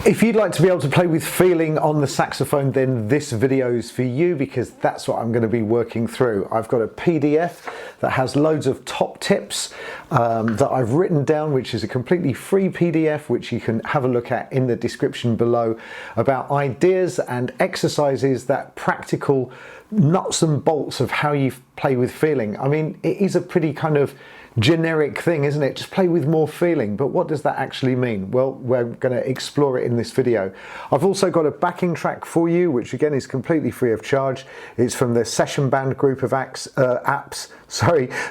If you'd like to be able to play with feeling on the saxophone, then this video is for you, because that's what I'm going to be working through. I've got a PDF that has loads of top tips that I've written down, which is a completely free PDF which you can have a look at in the description below, about ideas and exercises, that practical nuts and bolts of how you play with feeling. I mean, it is a pretty kind of generic thing, isn't it? Just play with more feeling. But what does that actually mean? Well, we're going to explore it in this video. I've also got a backing track for you, which again is completely free of charge. It's from the Session Band group of apps,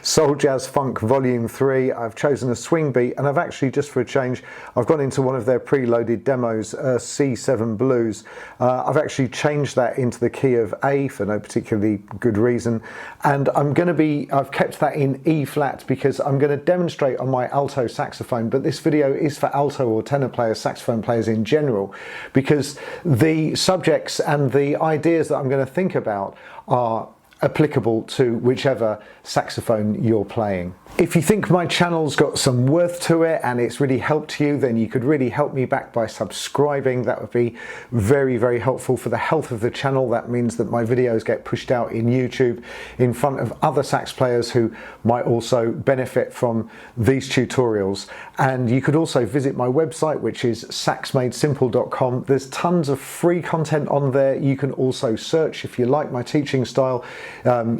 Soul Jazz Funk Volume 3. I've chosen a swing beat, and I've actually, just for a change, I've gone into one of their preloaded demos, C7 Blues. I've actually changed that into the key of A for no particularly good reason, and I've kept that in E flat because I'm going to demonstrate on my alto saxophone, but this video is for alto or tenor players, saxophone players in general, because the subjects and the ideas that I'm going to think about are applicable to whichever saxophone you're playing. If you think my channel's got some worth to it and it's really helped you, then you could really help me back by subscribing. That would be very, very helpful for the health of the channel. That means that my videos get pushed out in YouTube in front of other sax players who might also benefit from these tutorials. And you could also visit my website, which is saxmadesimple.com. There's tons of free content on there. You can also search, if you like my teaching style,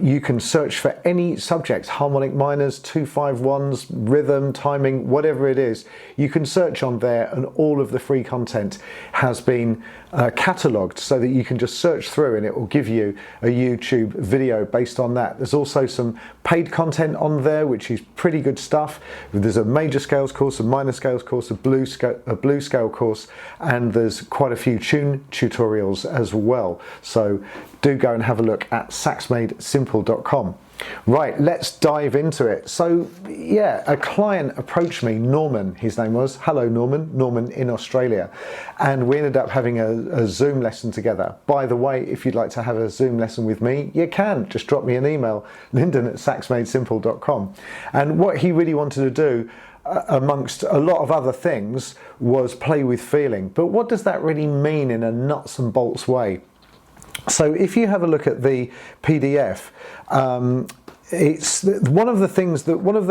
you can search for any subjects, harmonic minors, 2-5-1s, rhythm, timing, whatever it is. You can search on there, and all of the free content has been catalogued so that you can just search through and it will give you a YouTube video based on that. There's also some paid content on there, which is pretty good stuff. There's a major scales course, a minor scales course, a blue scale course, and there's quite a few tune tutorials as well. So do go and have a look at saxmadesimple.com. Right, let's dive into it. So yeah, a client approached me, Norman, his name was. Hello Norman in Australia. And we ended up having a Zoom lesson together. By the way, if you'd like to have a Zoom lesson with me, you can. Just drop me an email, lyndon@saxmadesimple.com. And what he really wanted to do, amongst a lot of other things, was play with feeling. But what does that really mean in a nuts and bolts way? So if you have a look at the PDF, it's one of the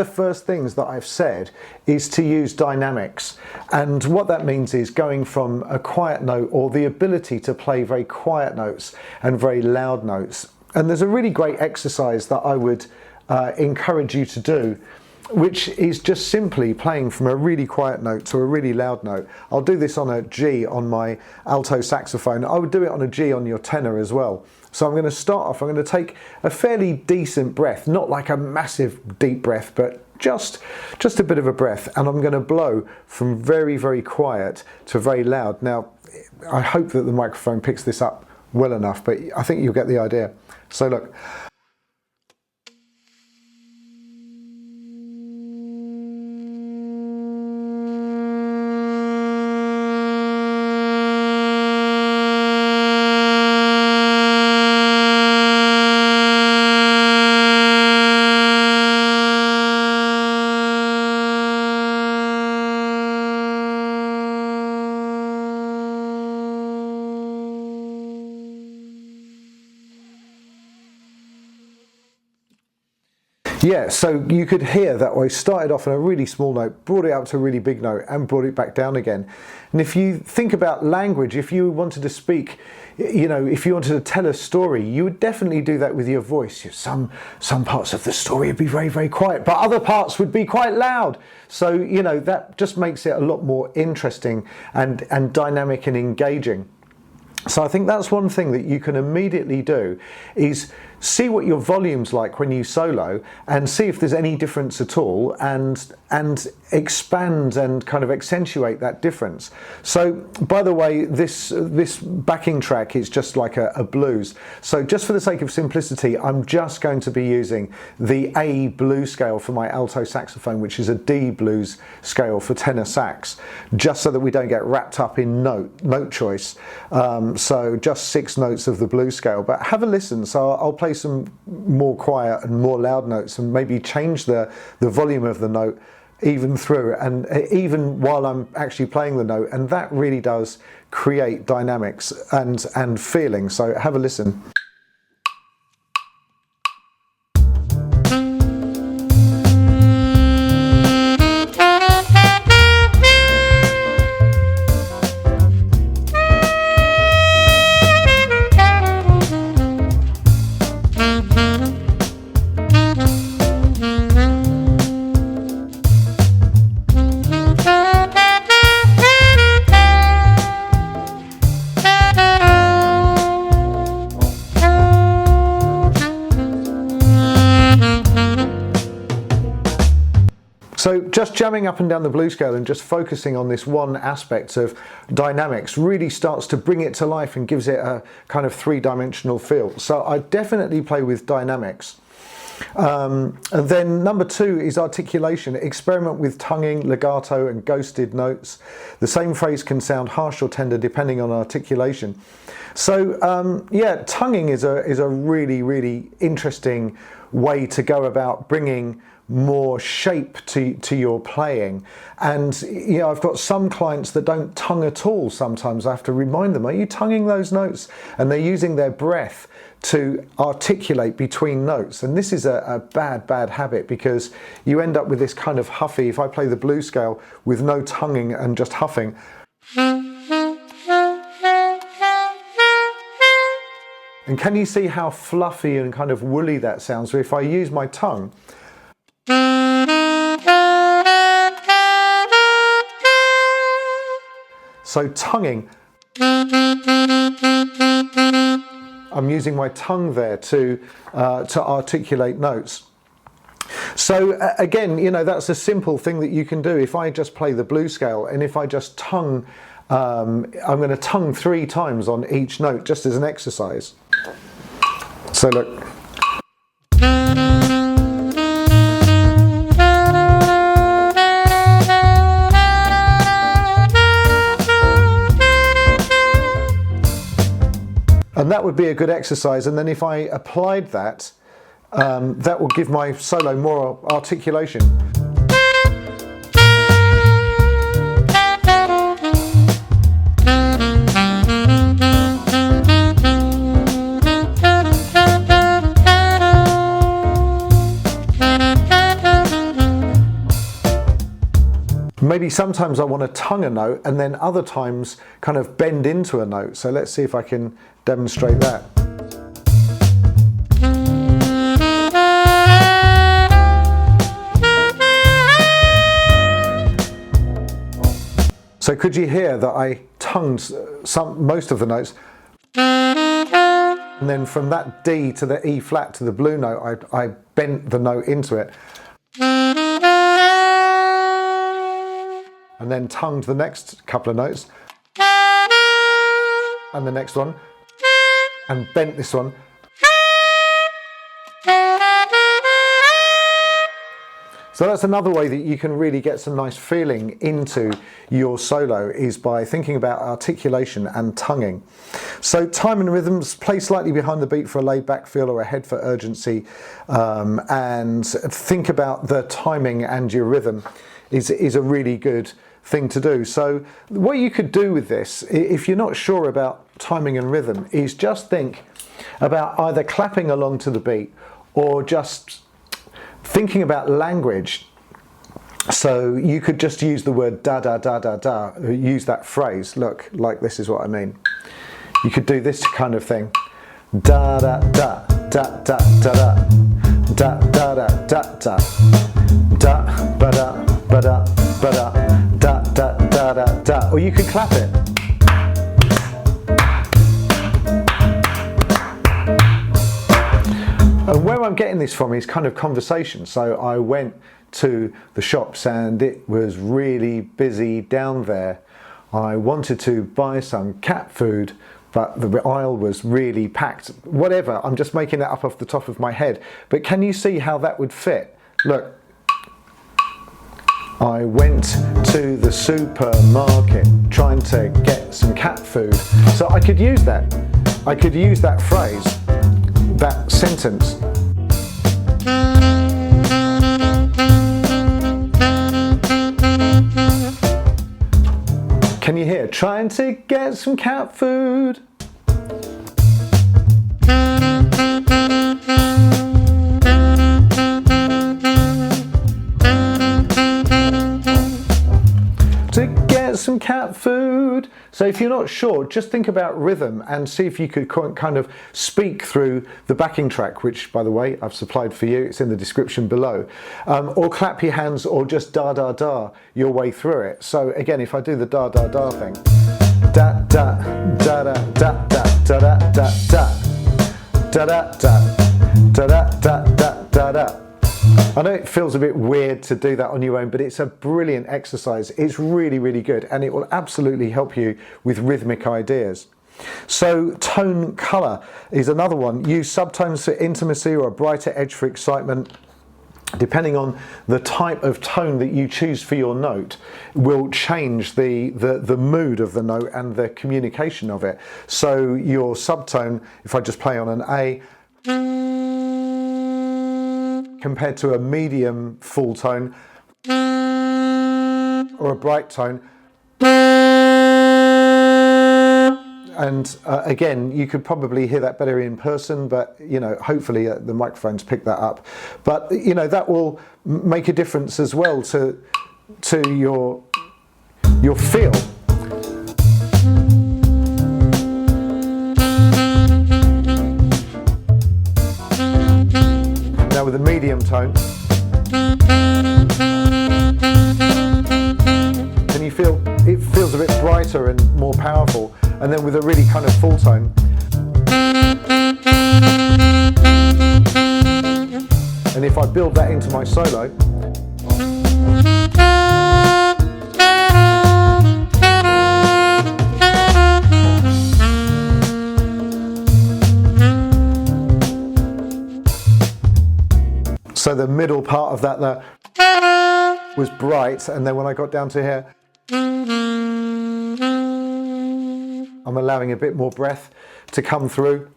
first things that I've said is to use dynamics. And what that means is going from a quiet note, or the ability to play very quiet notes and very loud notes. And there's a really great exercise that I would encourage you to do, which is just simply playing from a really quiet note to a really loud note. I'll do this on a G on my alto saxophone. I would do it on a G on your tenor as well. So I'm going to start off, I'm going to take a fairly decent breath, not like a massive deep breath, but just a bit of a breath, and I'm going to blow from very, very quiet to very loud. Now, I hope that the microphone picks this up well enough, but I think you'll get the idea. So look. Yeah, so you could hear that I started off on a really small note, brought it up to a really big note, and brought it back down again. And if you think about language, if you wanted to speak, you know, if you wanted to tell a story, you would definitely do that with your voice. Some parts of the story would be very, very quiet, but other parts would be quite loud. So, you know, that just makes it a lot more interesting and dynamic and engaging. So I think that's one thing that you can immediately do, is see what your volume's like when you solo, and see if there's any difference at all, and expand and kind of accentuate that difference. So by the way, this backing track is just like a blues. So just for the sake of simplicity, I'm just going to be using the A blues scale for my alto saxophone, which is a D blues scale for tenor sax, just so that we don't get wrapped up in note choice. So just 6 notes of the blues scale, but have a listen. So I'll play some more quiet and more loud notes, and maybe change the volume of the note even through, and even while I'm actually playing the note, and that really does create dynamics and feeling. So have a listen. So just jamming up and down the blues scale and just focusing on this one aspect of dynamics really starts to bring it to life and gives it a kind of three-dimensional feel. So I definitely play with dynamics. And then number 2 is articulation. Experiment with tonguing, legato and ghosted notes. The same phrase can sound harsh or tender depending on articulation. So yeah, tonguing is a really, really interesting way to go about bringing more shape to your playing. And you know, I've got some clients that don't tongue at all. Sometimes I have to remind them, are you tonguing those notes? And they're using their breath to articulate between notes, and this is a bad habit, because you end up with this kind of huffy. If I play the blues scale with no tonguing and just huffing, and can you see how fluffy and kind of woolly that sounds? So if I use my tongue, so tonguing, I'm using my tongue there to articulate notes. So again, you know, that's a simple thing that you can do. If I just play the blues scale and if I just tongue, I'm going to tongue 3 times on each note just as an exercise. So look. And that would be a good exercise. And then if I applied that, that will give my solo more articulation. Maybe sometimes I want to tongue a note and then other times kind of bend into a note. So let's see if I can demonstrate that. So could you hear that I tongued most of the notes, and then from that D to the E flat to the blue note, I bent the note into it, and then tongued the next couple of notes, and the next one, and bent this one. So that's another way that you can really get some nice feeling into your solo, is by thinking about articulation and tonguing. So time and rhythms, play slightly behind the beat for a laid back feel or ahead for urgency, and think about the timing and your rhythm is a really good thing to do. So what you could do with this, if you're not sure about timing and rhythm, is just think about either clapping along to the beat or just thinking about language. So you could just use the word da da da da da, use that phrase. Look, like this is what I mean. You could do this kind of thing. Da da da da da da da da da da da da ba da ba da ba da da da da da da, or you could clap it. And where I'm getting this from is kind of conversation. So I went to the shops and it was really busy down there. I wanted to buy some cat food, but the aisle was really packed. Whatever, I'm just making that up off the top of my head. But can you see how that would fit? Look. I went to the supermarket trying to get some cat food. So I could use that. I could use that phrase, that sentence. Can you hear? Trying to get some cat food. To get some cat food. So if you're not sure, just think about rhythm and see if you could kind of speak through the backing track, which, by the way, I've supplied for you. It's in the description below. Or clap your hands or just da da da your way through it. So again, if I do the da da da thing, da da da da da da da da da da da da da da da da da. I know it feels a bit weird to do that on your own, but it's a brilliant exercise. It's really, really good, and it will absolutely help you with rhythmic ideas. So tone color is another one. Use subtones for intimacy or a brighter edge for excitement. Depending on the type of tone that you choose for your note will change the mood of the note and the communication of it. So your subtone, if I just play on an A, compared to a medium full tone or a bright tone. And again, you could probably hear that better in person, but you know, hopefully the microphones pick that up. But you know, that will make a difference as well to your feel. Now with a medium tone, and you feel it feels a bit brighter and more powerful. And then with a really kind of full tone, and if I build that into my solo, so the middle part of that was bright, and then when I got down to here, I'm allowing a bit more breath to come through.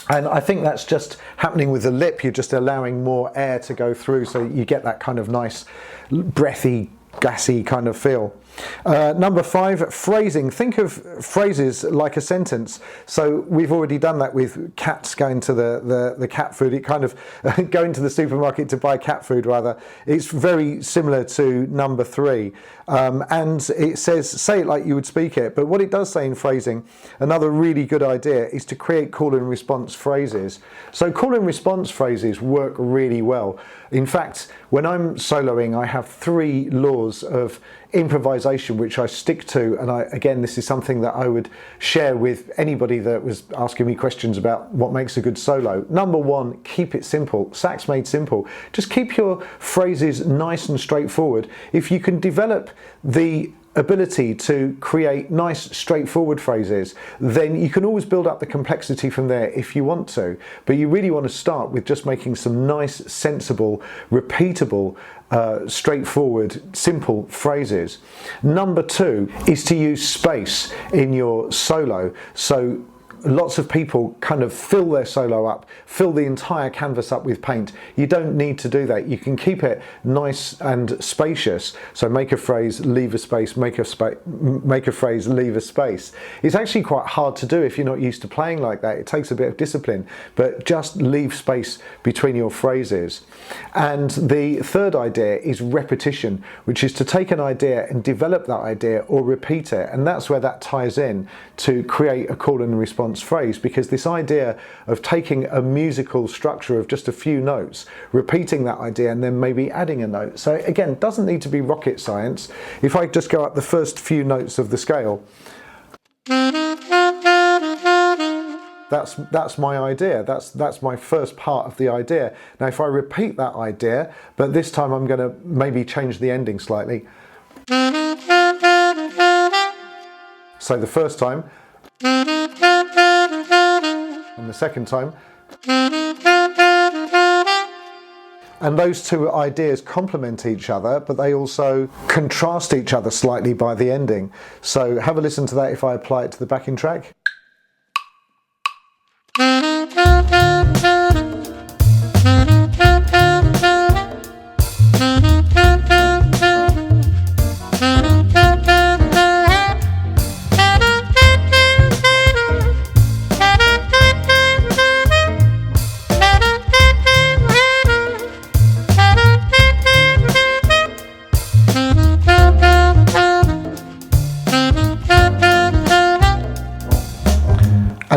And I think that's just happening with the lip. You're just allowing more air to go through, so you get that kind of nice breathy, gassy kind of feel. Number 5, phrasing. Think of phrases like a sentence. So we've already done that with cats going to the cat food. It kind of going to the supermarket to buy cat food rather. It's very similar to number 3. And it says, say it like you would speak it. But what it does say in phrasing, another really good idea is to create call and response phrases. So call and response phrases work really well. In fact, when I'm soloing, I have 3 laws of improvisation which I stick to, and again, this is something that I would share with anybody that was asking me questions about what makes a good solo. Number 1, keep it simple. Sax made simple. Just keep your phrases nice and straightforward. If you can develop the ability to create nice straightforward phrases, then you can always build up the complexity from there if you want to, but you really want to start with just making some nice, sensible, repeatable, straightforward, simple phrases. Number 2 is to use space in your solo. So lots of people kind of fill their solo up, fill the entire canvas up with paint. You don't need to do that. You can keep it nice and spacious. So make a phrase, leave a space, make a phrase, leave a space. It's actually quite hard to do if you're not used to playing like that. It takes a bit of discipline, but just leave space between your phrases. And the third idea is repetition, which is to take an idea and develop that idea or repeat it. And that's where that ties in to create a call and response phrase, because this idea of taking a musical structure of just a few notes, repeating that idea and then maybe adding a note. So again, it doesn't need to be rocket science. If I just go up the first few notes of the scale, that's my idea. That's my first part of the idea. Now if I repeat that idea, but this time I'm going to maybe change the ending slightly. So the first time, and the second time, and those two ideas complement each other, but they also contrast each other slightly by the ending. So have a listen to that if I apply it to the backing track.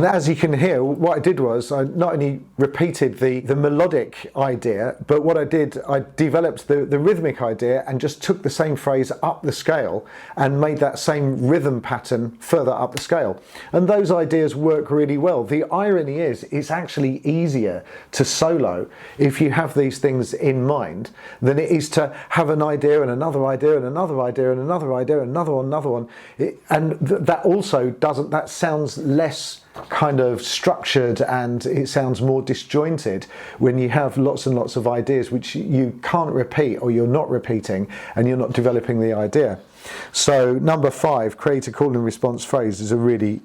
And as you can hear, what I did was I not only repeated the melodic idea, but what I did, I developed the rhythmic idea and just took the same phrase up the scale and made that same rhythm pattern further up the scale. And those ideas work really well. The irony is, it's actually easier to solo if you have these things in mind than it is to have an idea and another idea and another idea and another idea and another one. That also doesn't, that sounds less kind of structured and it sounds more disjointed when you have lots and lots of ideas which you can't repeat, or you're not repeating and you're not developing the idea. So number 5, create a call and response phrase, is a really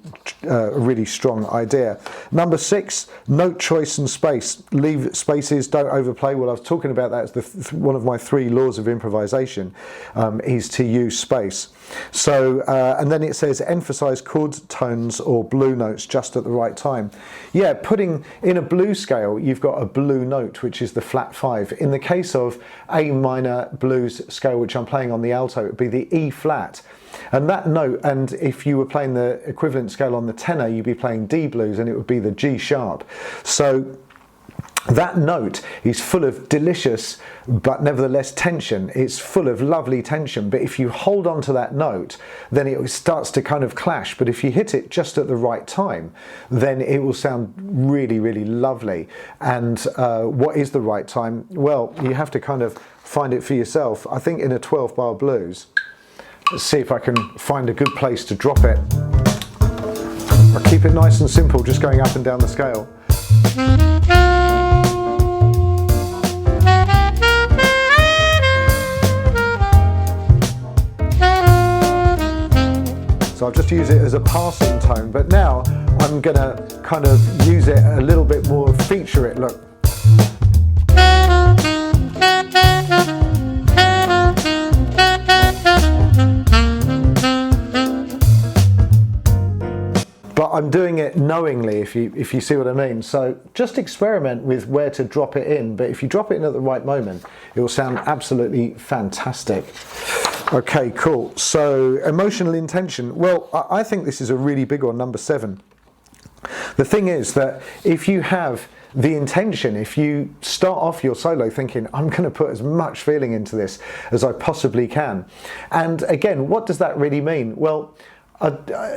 strong idea. Number 6, note choice and space. Leave spaces, don't overplay. Well, I was talking about that as one of my 3 laws of improvisation, is to use space. So, and then it says emphasize chord tones or blue notes just at the right time. Yeah, putting in a blues scale, you've got a blue note, which is the flat 5. In the case of A minor blues scale, which I'm playing on the alto, it would be the E flat. And that note, and if you were playing the equivalent scale on the tenor, you'd be playing D blues and it would be the G sharp. So that note is full of delicious but nevertheless tension. It's full of lovely tension, but if you hold on to that note, then it starts to kind of clash. But if you hit it just at the right time, then it will sound really, really lovely. And what is the right time? Well, you have to kind of find it for yourself. I think in a 12-bar blues, let's see if I can find a good place to drop it. I'll keep it nice and simple, just going up and down the scale. So I'll just use it as a passing tone, but now I'm gonna kind of use it a little bit more, feature it, look. But I'm doing it knowingly, if you see what I mean. So just experiment with where to drop it in, but if you drop it in at the right moment, it will sound absolutely fantastic. Okay, cool. So emotional intention. Well, I think this is a really big one, number 7. The thing is that if you have the intention, if you start off your solo thinking, I'm going to put as much feeling into this as I possibly can. And again, what does that really mean? Well,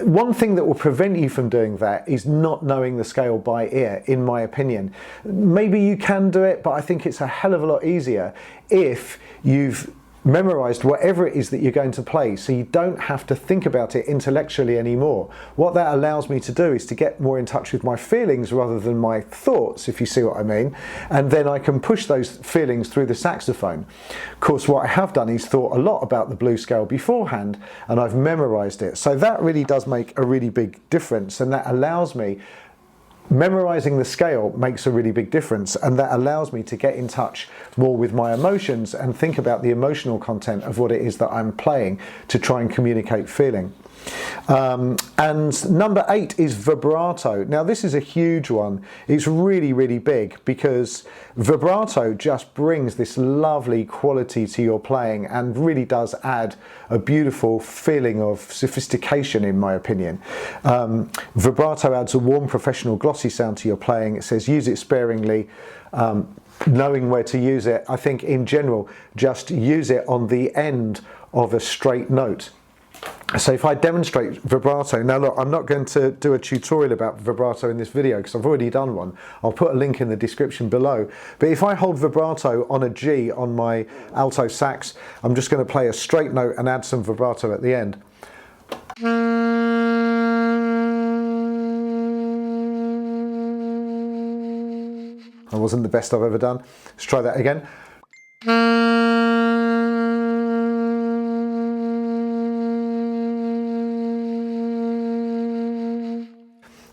one thing that will prevent you from doing that is not knowing the scale by ear, in my opinion. Maybe you can do it, but I think it's a hell of a lot easier if you've memorized whatever it is that you're going to play, so you don't have to think about it intellectually anymore. What that allows me to do is to get more in touch with my feelings rather than my thoughts, if you see what I mean, and then I can push those feelings through the saxophone. Of course, what I have done is thought a lot about the blues scale beforehand and I've memorized it, so that really does make a really big difference, and that allows me, memorizing the scale makes a really big difference, and that allows me to get in touch more with my emotions and think about the emotional content of what it is that I'm playing to try and communicate feeling. And number 8 is vibrato. Now this is a huge one. It's really, really big because vibrato just brings this lovely quality to your playing and really does add a beautiful feeling of sophistication, in my opinion. Vibrato adds a warm, professional, glossy sound to your playing. It says use it sparingly. Knowing where to use it, I think in general, just use it on the end of a straight note. So if I demonstrate vibrato, now look, I'm not going to do a tutorial about vibrato in this video because I've already done one. I'll put a link in the description below. But if I hold vibrato on a G on my alto sax, I'm just going to play a straight note and add some vibrato at the end. That wasn't the best I've ever done. Let's try that again.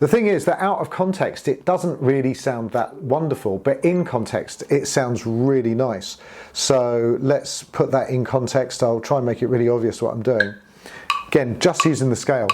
The thing is that out of context, it doesn't really sound that wonderful, but in context, it sounds really nice. So let's put that in context. I'll try and make it really obvious what I'm doing. Again, just using the scale.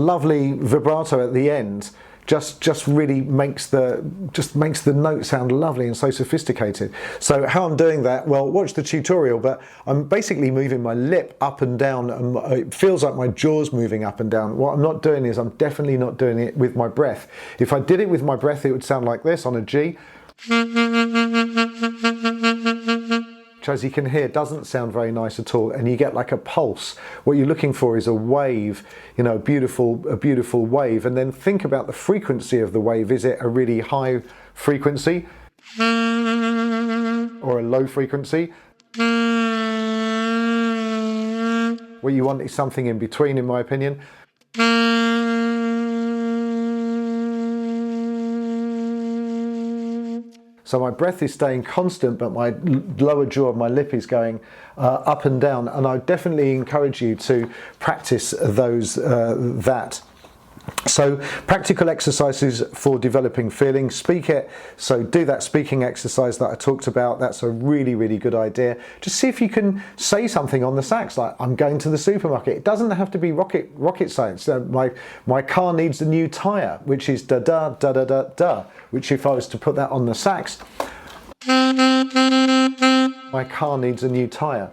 lovely vibrato at the end just really makes the note sound lovely and so sophisticated. So how I'm doing that, well, watch the tutorial, but I'm basically moving my lip up and down, and it feels like my jaw's moving up and down. What I'm not doing is I'm definitely not doing it with my breath. If I did it with my breath, it would sound like this on a G. Which, as you can hear, doesn't sound very nice at all, and you get like a pulse. What you're looking for is a wave, you know, a beautiful wave, and then think about the frequency of the wave. Is it a really high frequency or a low frequency? What you want is something in between, in my opinion. So my breath is staying constant, but my lower jaw of my lip is going up and down. And I definitely encourage you to practice that. So practical exercises for developing feeling. Speak it. So do that speaking exercise that I talked about. That's a really, really good idea. Just see if you can say something on the sax, like I'm going to the supermarket. It doesn't have to be rocket science. My car needs a new tire, which is da da da da da da. Which, if I was to put that on the sax, my car needs a new tire.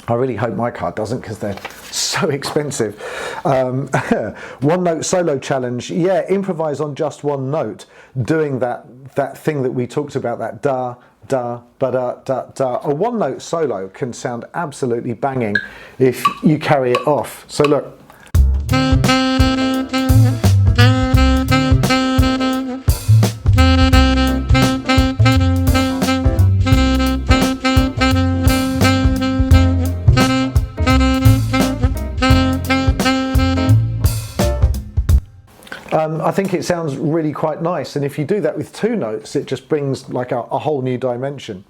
I really hope my car doesn't, because they're so expensive. One note solo challenge. Yeah, improvise on just one note, doing that thing that we talked about, that da, da, ba da, da, da. A one note solo can sound absolutely banging if you carry it off. So look. I think it sounds really quite nice, and if you do that with two notes, it just brings like a whole new dimension.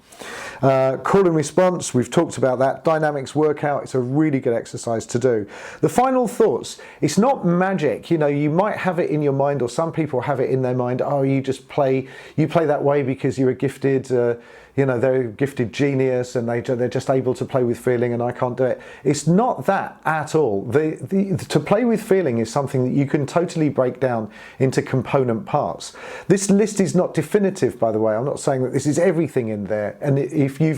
Call and response, we've talked about that. Dynamics workout, it's a really good exercise to do. The final thoughts, it's not magic. You know, you might have it in your mind, or some people have it in their mind, oh, you play that way because you're a gifted, you know, they're a gifted genius and they're just able to play with feeling and I can't do it. It's not that at all. To play with feeling is something that you can totally break down into component parts. This list is not definitive, by the way. I'm not saying that this is everything in there. And if you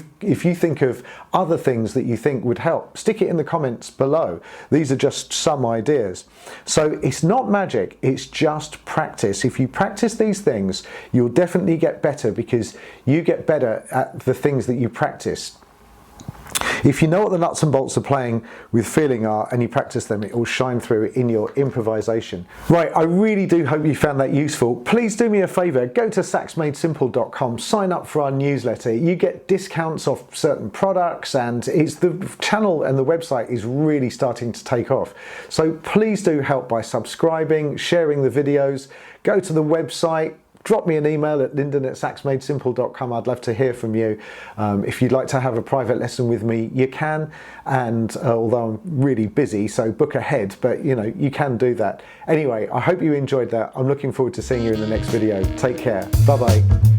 think of other things that you think would help, stick it in the comments below. These are just some ideas. So it's not magic, it's just practice. If you practice these things, you'll definitely get better, because you get better at the things that you practice. If you know what the nuts and bolts of playing with feeling are and you practice them, it will shine through in your improvisation. Right, I really do hope you found that useful. Please do me a favour, go to saxmadesimple.com, sign up for our newsletter. You get discounts off certain products, and the channel and the website is really starting to take off. So please do help by subscribing, sharing the videos, go to the website, drop me an email at lyndon@saxmadesimple.com. I'd love to hear from you. If you'd like to have a private lesson with me, you can. And although I'm really busy, so book ahead, but you know, you can do that. Anyway, I hope you enjoyed that. I'm looking forward to seeing you in the next video. Take care. Bye-bye.